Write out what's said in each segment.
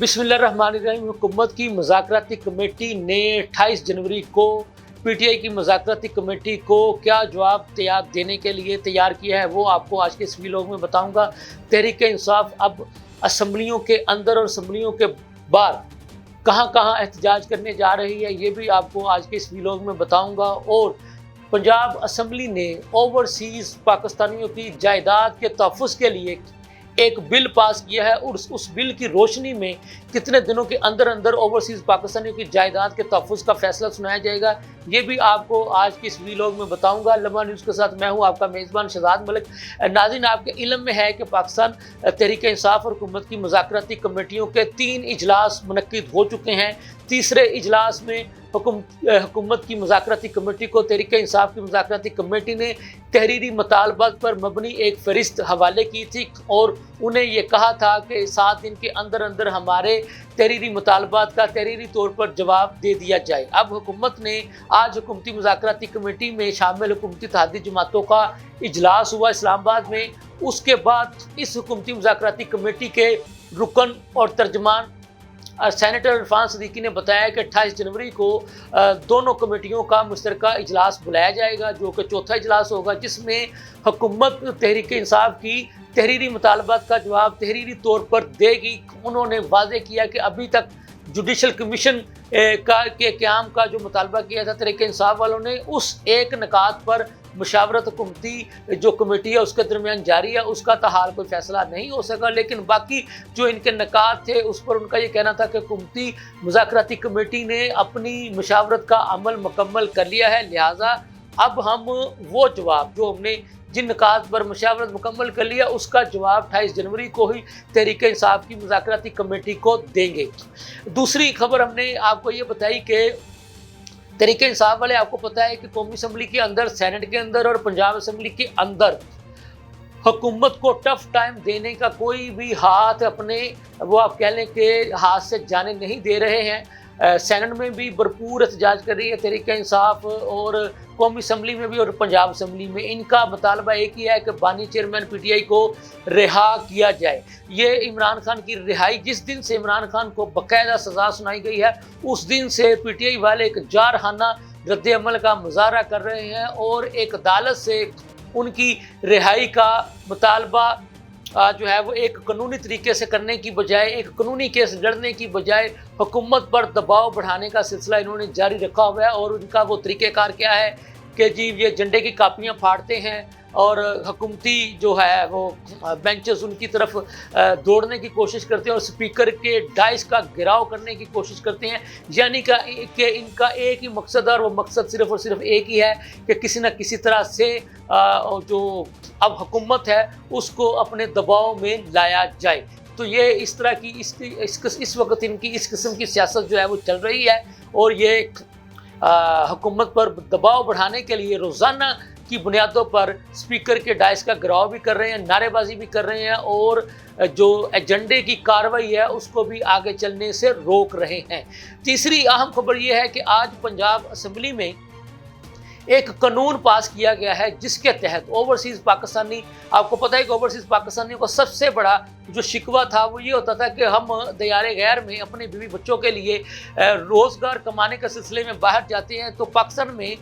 बिस्मिल्लाहिर्रहमानिर्रहीम। हुकूमत की मुज़ाकराती कमेटी ने 28 जनवरी को पीटीआई की मुज़ाकराती कमेटी को क्या जवाब तैयार देने के लिए तैयार किया है वो आपको आज के इस वीलॉग में बताऊंगा। तहरीक इंसाफ अब असम्बलियों के अंदर और असम्बलियों के बाहर कहां कहां एहतजाज करने जा रही है ये भी आपको आज के इस वीलॉग में बताऊंगा। और पंजाब असम्बली ने ओवरसीज़ पाकिस्तानियों की जायदाद के तहफ़्फ़ुज़ के लिए एक बिल पास किया है और उस बिल की रोशनी में कितने दिनों के अंदर अंदर ओवरसीज़ पाकिस्तानियों की जायदाद के तहफ़्फ़ुज़ का फैसला सुनाया जाएगा ये भी आपको आज की इस वीलॉग में बताऊंगा। लम्हा न्यूज़ के साथ मैं हूं आपका मेज़बान शहजाद मलिक। नाज़रीन, आपके इल्म में है कि पाकिस्तान तहरीक इंसाफ और हुकूमत की मुज़ाकराती कमेटियों के 3 इजलास मुनक्किद हो चुके हैं। तीसरे इजलास में हुकूमत की मुज़ाकराती कमेटी को तहरीक इंसाफ की मुज़ाकराती कमेटी ने तहरीरी मुतालबात पर मबनी एक फ़हरिस्त हवाले की थी और उन्हें ये कहा था कि 7 दिन के अंदर अंदर हमारे तहरीरी मुतालबात का तहरीरी तौर पर जवाब दे दिया जाए। अब हुकूमत ने आज हुकूमती मुज़ाकराती कमेटी में शामिल हुकूमती इत्तेहादी जमातों का इजलास हुआ इस्लामाबाद में। उसके बाद इस हुकूमती मुज़ाकराती कमेटी के रुकन और तर्जमान सेनेटर इरफान सदीकी ने बताया कि 28 जनवरी को दोनों कमेटियों का मुश्तरका इजलास बुलाया जाएगा जो कि चौथा इजलास होगा, जिसमें हुकूमत तहरीक इंसाफ की तहरीरी मुतालबात का जवाब तहरीरी तौर पर देगी। उन्होंने वाज़े किया कि अभी तक जुडिशल कमीशन के क़याम का जो मुतालबा किया था तहरीक इंसाफ वालों ने, उस एक निकात पर मुशावरत हुकूमती जो कमेटी है उसके दरमियान जारी है, उसका तो हाल कोई फैसला नहीं हो सका। लेकिन बाकी जो इनके निकात थे उस पर उनका ये कहना था कि हुकूमती मुज़ाकराती कमेटी ने अपनी मुशावरत का अमल मुकम्मल कर लिया है, लिहाजा अब हम वो जवाब जो हमने जिन निकात पर मुशावरत मुकम्मल कर लिया उसका जवाब 28 जनवरी को ही तहरीक इंसाफ की मुज़ाकराती कमेटी को देंगे। दूसरी खबर हमने आपको ये बताई कि तहरीक इंसाफ वाले, आपको पता है कि कौमी असम्बली के अंदर, सेनेट के अंदर और पंजाब असम्बली के अंदर हुकूमत को टफ टाइम देने का कोई भी हाथ अपने वो आप कह लें कि हाथ से जाने नहीं दे रहे हैं। सेनेट में भी भरपूर एहतजाज कर रही है तहरीक इंसाफ और कौमी असम्बली में भी और पंजाब असम्बली में। इनका मुतालबा एक ही है कि बानी चेयरमैन पीटीआई को रिहा किया जाए। ये इमरान खान की रिहाई, जिस दिन से इमरान खान को बाकायदा सज़ा सुनाई गई है उस दिन से पीटीआई वाले एक जारहाना रद्द अमल का मुजाहरा कर रहे हैं और एक अदालत से उनकी रिहाई का मुतालबा जो है वो एक कानूनी तरीके से करने की बजाय, एक कानूनी केस लड़ने की बजाय हुकूमत पर दबाव बढ़ाने का सिलसिला इन्होंने जारी रखा हुआ है। और उनका वो तरीक़ेकार क्या है कि जी ये झंडे की कापियाँ फाड़ते हैं और हुकूमती जो है वो बेंचेस उनकी तरफ दौड़ने की कोशिश करते हैं और स्पीकर के डाइस का गिराव करने की कोशिश करते हैं। यानी कि इनका एक ही मकसद है और वो मकसद सिर्फ़ और सिर्फ एक ही है कि किसी न किसी तरह से जो अब हुकूमत है उसको अपने दबाव में लाया जाए। तो ये इस तरह की इस वक्त इनकी इस किस्म की सियासत जो है वो चल रही है और ये हुकूमत पर दबाव बढ़ाने के लिए रोज़ाना की बुनियादों पर स्पीकर के डाइस का गिराव भी कर रहे हैं, नारेबाजी भी कर रहे हैं और जो एजेंडे की कार्रवाई है उसको भी आगे चलने से रोक रहे हैं। तीसरी अहम खबर यह है कि आज पंजाब असम्बली में एक कानून पास किया गया है जिसके तहत ओवरसीज़ पाकिस्तानी, आपको पता है कि ओवरसीज़ पाकिस्तानियों का सबसे बड़ा जो शिकवा था वो ये होता था कि हम दियारे गैर में अपने बीवी बच्चों के लिए रोज़गार कमाने के सिलसिले में बाहर जाते हैं तो पाकिस्तान में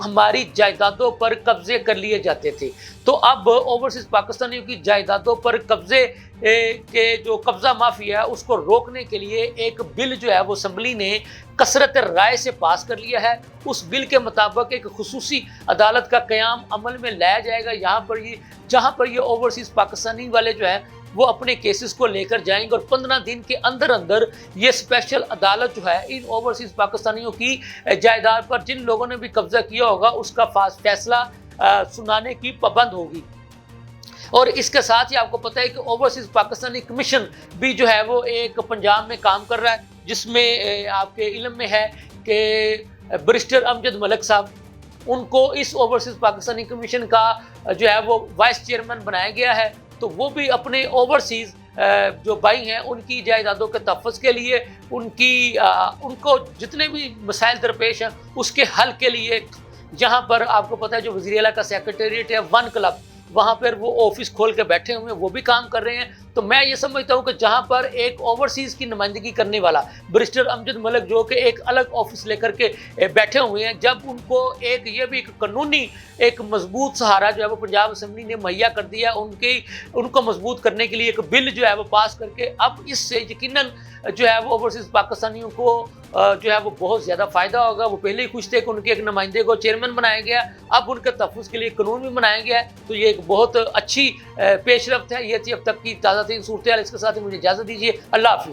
हमारी जायदादों पर कब्जे कर लिए जाते थे। तो अब ओवरसीज़ पाकिस्तानियों की जायदादों पर कब्जे के जो कब्ज़ा माफ़ी है उसको रोकने के लिए एक बिल जो है वो असम्बली ने कसरत राय से पास कर लिया है। उस बिल के मुताबिक एक खुसूसी अदालत का क़याम अमल में लाया जाएगा। जहाँ पर ये ओवरसीज़ पाकिस्तानी वाले जो है वो अपने केसेस को लेकर जाएंगे और 15 दिन के अंदर अंदर ये स्पेशल अदालत जो है इन ओवरसीज़ पाकिस्तानियों की जायदाद पर जिन लोगों ने भी कब्जा किया होगा उसका फैसला सुनाने की पाबंद होगी। और इसके साथ ही आपको पता है कि ओवरसीज़ पाकिस्तानी कमीशन भी जो है वो एक पंजाब में काम कर रहा है, जिसमें आपके इल्म में है कि बैरिस्टर अमजद मलिक साहब, उनको इस ओवरसीज़ पाकिस्तानी कमीशन का जो है वो वाइस चेयरमैन बनाया गया है। तो वो भी अपने ओवरसीज़ जो भाई हैं उनकी जायदादों के तहफ़्फ़ुज़ के लिए, उनको जितने भी मसाइल दरपेश हैं उसके हल के लिए, जहाँ पर आपको पता है जो वज़ीर आला का सेक्रेटेरिएट है, वहाँ पर वो ऑफिस खोल के बैठे हुए हैं, वो भी काम कर रहे हैं। तो मैं ये समझता हूँ कि जहाँ पर एक ओवरसीज़ की नुमाइंदगी करने वाला बैरिस्टर अमजद मलिक जो कि एक अलग ऑफिस लेकर के बैठे हुए हैं, जब उनको एक ये भी एक कानूनी एक मजबूत सहारा जो है वो पंजाब असेंबली ने मुहैया कर दिया, उनको मजबूत करने के लिए एक बिल जो है वो पास करके अब इससे यकीनन जो है वो ओवरसीज़ पाकिस्तानियों को जो है वो बहुत ज़्यादा फ़ायदा होगा। वो पहले ही खुश थे कि उनके एक नुमाइंदे को चेयरमैन बनाया गया, अब उनके तहफ़्फ़ुज़ के लिए कानून भी बनाया गया है। तो ये एक बहुत अच्छी पेशरफ्त है। ये थी अब तक की ताज़ा तरीन सूरत हाल। इसके साथ ही मुझे इजाज़त दीजिए। अल्लाह हाफ़िज़।